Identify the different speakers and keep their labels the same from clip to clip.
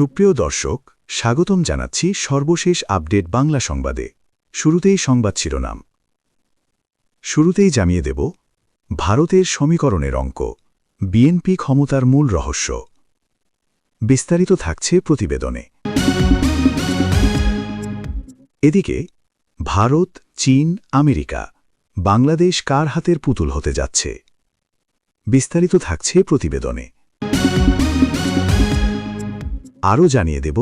Speaker 1: সুপ্রিয় দর্শক, স্বাগতম জানাচ্ছি সর্বশেষ আপডেট বাংলা সংবাদে। শুরুতেই সংবাদ শিরোনাম। শুরুতেই জানিয়ে দেব ভারতের সমীকরণের অঙ্ক, বিএনপি ক্ষমতার মূল রহস্য। বিস্তারিত থাকছে প্রতিবেদনে। এদিকে ভারত, চীন, আমেরিকা, বাংলাদেশ কার হাতের পুতুল হতে যাচ্ছে? বিস্তারিত থাকছে প্রতিবেদনে। আরও জানিয়ে দেব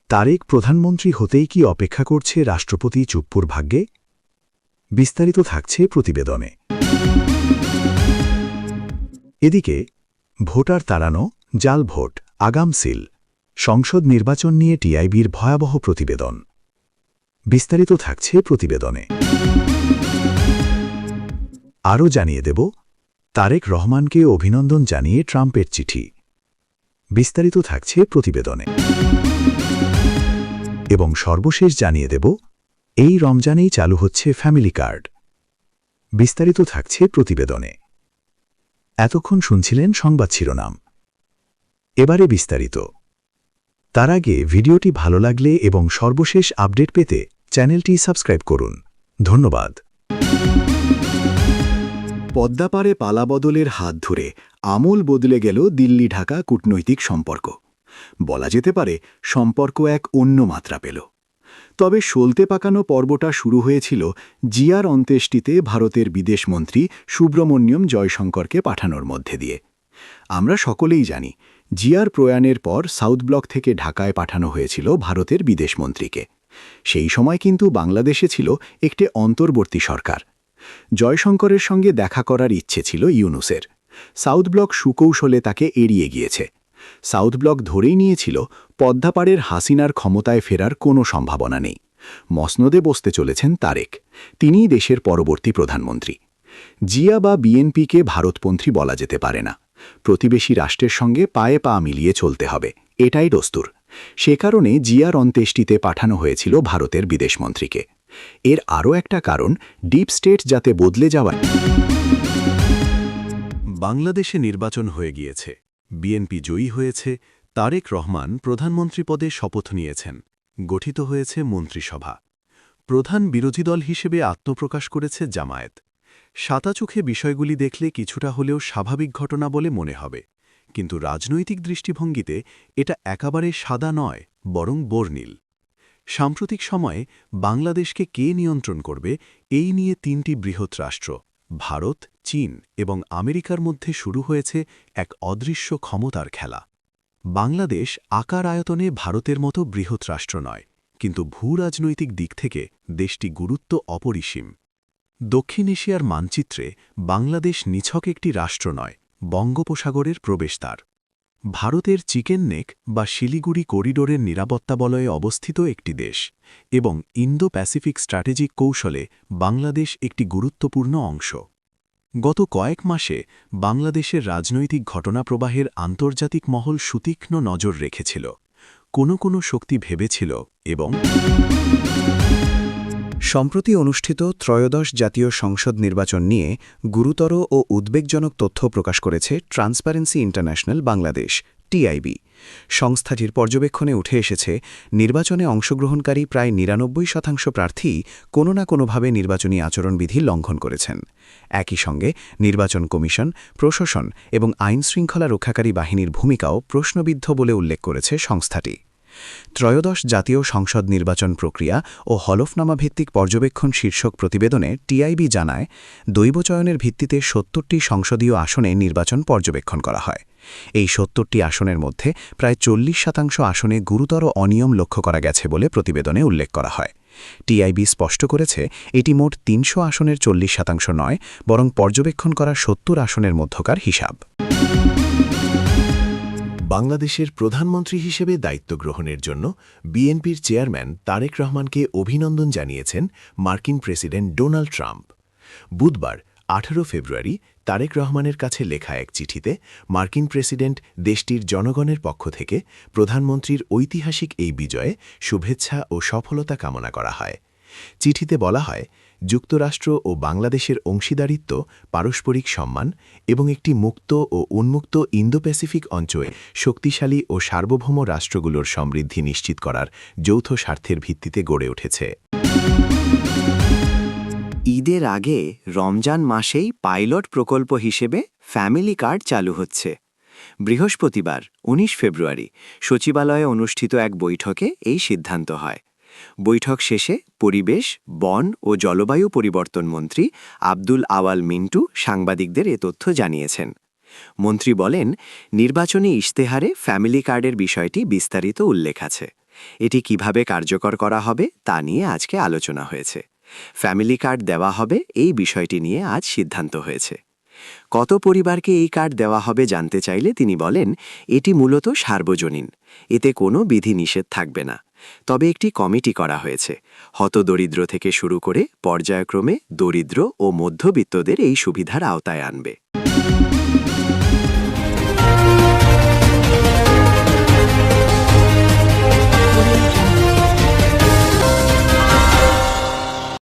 Speaker 1: তারেক প্রধানমন্ত্রী হতেই কি অপেক্ষা করছে রাষ্ট্রপতি চুপ্পুর ভাগ্যে? বিস্তারিত থাকছে প্রতিবেদনে। এদিকে ভোটার তাড়ানো, জাল ভোট, আগাম সিল, সংসদ নির্বাচন নিয়ে টিআইবির ভয়াবহ প্রতিবেদন। বিস্তারিত থাকছে প্রতিবেদনে। আরও জানিয়ে দেব তারেক রহমানকে অভিনন্দন জানিয়ে ট্রাম্পের চিঠি। বিস্তারিত থাকছে প্রতিবেদনে। এবং সর্বশেষ জানিয়ে দেব এই রমজানেই চালু হচ্ছে ফ্যামিলি কার্ড। বিস্তারিত থাকছে প্রতিবেদনে। এতক্ষণ শুনছিলেন সংবাদ শিরোনাম, এবারে বিস্তারিত। তার আগে ভিডিওটি ভালো লাগলে এবং সর্বশেষ আপডেট পেতে চ্যানেলটি সাবস্ক্রাইব করুন। ধন্যবাদ।
Speaker 2: পদ্মাপাড়ে পালাবদলের হাত ধরে আমূল বদলে গেল দিল্লি ঢাকা কূটনৈতিক সম্পর্ক। বলা যেতে পারে সম্পর্ক এক অন্য মাত্রা পেল। তবে সলতে পাকানো পর্বটা শুরু হয়েছিল জিয়ার অন্ত্যেষ্টিতে ভারতের বিদেশমন্ত্রী সুব্রমণ্যম জয়শঙ্করকে পাঠানোর মধ্যে দিয়ে। আমরা সকলেই জানি জিয়ার প্রয়াণের পর সাউথ ব্লক থেকে ঢাকায় পাঠানো হয়েছিল ভারতের বিদেশমন্ত্রীকে। সেই সময় কিন্তু বাংলাদেশে ছিল একটি অন্তর্বর্তী সরকার। জয়শঙ্করের সঙ্গে দেখা করার ইচ্ছে ছিল ইউনুসের। সাউথ ব্লক সুকৌশলে তাকে এড়িয়ে গিয়েছে। সাউথ ব্লক ধরেই নিয়েছিল পদ্মাপাড়ের হাসিনার ক্ষমতায় ফেরার কোনো সম্ভাবনা নেই। মসনদে বসতে চলেছেন তারেক, তিনিই দেশের পরবর্তী প্রধানমন্ত্রী। জিয়া বা বিএনপিকে ভারতপন্থী বলা যেতে পারে না। প্রতিবেশী রাষ্ট্রের সঙ্গে পায়ে পা মিলিয়ে চলতে হবে, এটাই দস্তুর। সে কারণে জিয়ার অন্ত্যেষ্টিতে পাঠানো হয়েছিল ভারতের বিদেশমন্ত্রীকে। এর আরও একটা কারণ ডিপ স্টেট যাতে বদলে যাওয়ায়।
Speaker 3: বাংলাদেশে নির্বাচন হয়ে গিয়েছে, বিএনপি জয়ী হয়েছে, তারেক রহমান প্রধানমন্ত্রী পদে শপথ নিয়েছেন, গঠিত হয়েছে মন্ত্রিসভা। প্রধান বিরোধী দল হিসেবে আত্মপ্রকাশ করেছে জামায়াত। সাতাচোখে বিষয়গুলি দেখলে কিছুটা হলেও স্বাভাবিক ঘটনা বলে মনে হবে, কিন্তু রাজনৈতিক দৃষ্টিভঙ্গিতে এটা একেবারে সাদা নয়, বরং বর্ণিল। সাম্প্রতিক সময়ে বাংলাদেশকে কে নিয়ন্ত্রণ করবে, এই নিয়ে তিনটি বৃহৎ রাষ্ট্র ভারত, চীন এবং আমেরিকার মধ্যে শুরু হয়েছে এক অদৃশ্য ক্ষমতার খেলা। বাংলাদেশ আকার আয়তনে ভারতের মতো বৃহৎ রাষ্ট্র নয়, কিন্তু ভূরাজনৈতিক দিক থেকে দেশটি গুরুত্ব অপরিসীম। দক্ষিণ এশিয়ার মানচিত্রে বাংলাদেশ নিছক একটি রাষ্ট্র নয়, বঙ্গোপসাগরের প্রবেশদ্বার। ভারতের চিকেন নেক বা শিলিগুড়ি করিডোরের নিরাপত্তা বলয়ে অবস্থিত একটি দেশ, এবং ইন্দো প্যাসিফিক স্ট্র্যাটেজিক কৌশলে বাংলাদেশ একটি গুরুত্বপূর্ণ অংশ। গত কয়েক মাসে বাংলাদেশের রাজনৈতিক ঘটনাপ্রবাহের আন্তর্জাতিক মহল সুতীক্ষ্ণ নজর রেখেছিল। কোনো শক্তি ভেবেছিল এবং
Speaker 2: সম্প্রতি অনুষ্ঠিত ত্রয়োদশ জাতীয় সংসদ নির্বাচন নিয়ে গুরুতর ও উদ্বেগজনক তথ্য প্রকাশ করেছে ট্রান্সপারেন্সি ইন্টারন্যাশনাল বাংলাদেশ, টিআইবি। সংস্থাটির পর্যবেক্ষণে উঠে এসেছে নির্বাচনে অংশগ্রহণকারী প্রায় ৯৯% প্রার্থী কোনো না কোনোভাবে নির্বাচনী আচরণবিধি লঙ্ঘন করেছেন। একই সঙ্গে নির্বাচন কমিশন, প্রশাসন এবং আইনশৃঙ্খলা রক্ষাকারী বাহিনীর ভূমিকাও প্রশ্নবিদ্ধ বলে উল্লেখ করেছে সংস্থাটি। ত্রয়োদশ জাতীয় সংসদ নির্বাচন প্রক্রিয়া ও হলফনামা ভিত্তিক পর্যবেক্ষণ শীর্ষক প্রতিবেদনে টিআইবি জানায়, দৈবচয়নের ভিত্তিতে ৭০টি সংসদীয় আসনে নির্বাচন পর্যবেক্ষণ করা হয়। এই ৭০টি আসনের মধ্যে প্রায় ৪০% আসনে গুরুতর অনিয়ম লক্ষ্য করা গেছে বলে প্রতিবেদনে উল্লেখ করা হয়। টিআইবি স্পষ্ট করেছে, এটি মোট ৩০০ আসনের ৪০% নয়, বরং পর্যবেক্ষণ করা ৭০ আসনের মধ্যকার হিসাব।
Speaker 3: বাংলাদেশের প্রধানমন্ত্রী হিসেবে দায়িত্ব গ্রহণের জন্য বিএনপির চেয়ারম্যান তারেক রহমানকে অভিনন্দন জানিয়েছেন মার্কিন প্রেসিডেন্ট ডোনাল্ড ট্রাম্প। বুধবার ১৮ ফেব্রুয়ারি তারেক রহমানের কাছে লেখা এক চিঠিতে মার্কিন প্রেসিডেন্ট দেশটির জনগণের পক্ষ থেকে প্রধানমন্ত্রীর ঐতিহাসিক এই বিজয়ে শুভেচ্ছা ও সফলতা কামনা করা হয়। চিঠিতে বলা হয়, যুক্তরাষ্ট্র ও বাংলাদেশের অংশীদারিত্ব, পারস্পরিক সম্মান এবং একটি মুক্ত ও উন্মুক্ত ইন্দো প্যাসিফিক অঞ্চলে শক্তিশালী ও সার্বভৌম রাষ্ট্রগুলোর সমৃদ্ধি নিশ্চিত করার যৌথ স্বার্থের ভিত্তিতে গড়ে উঠেছে।
Speaker 4: ঈদের আগে রমজান মাসেই পাইলট প্রকল্প হিসেবে ফ্যামিলি কার্ড চালু হচ্ছে। বৃহস্পতিবার ১৯ ফেব্রুয়ারি সচিবালয়ে অনুষ্ঠিত এক বৈঠকে এই সিদ্ধান্ত হয়। বৈঠক শেষে পরিবেশ, বন ও জলবায়ু পরিবর্তন মন্ত্রী আব্দুল আওয়াল মিন্টু সাংবাদিকদের এ তথ্য জানিয়েছেন। মন্ত্রী বলেন, নির্বাচনী ইশতেহারে ফ্যামিলি কার্ডের বিষয়টি বিস্তারিত উল্লেখ আছে। এটি কিভাবে কার্যকর করা হবে তা নিয়ে আজকে আলোচনা হয়েছে। ফ্যামিলি কার্ড দেওয়া হবে এই বিষয়টি নিয়ে আজ সিদ্ধান্ত হয়েছে। কত পরিবারকে এই কার্ড দেওয়া হবে জানতে চাইলে তিনি বলেন, এটি মূলত সার্বজনীন, এতে কোনো বিধিনিষেধ থাকবে না। তবে একটি কমিটি করা হয়েছে, হতদরিদ্র থেকে শুরু করে পর্যায়ক্রমে দরিদ্র ও মধ্যবিত্তদের এই সুবিধার আওতায় আনবে।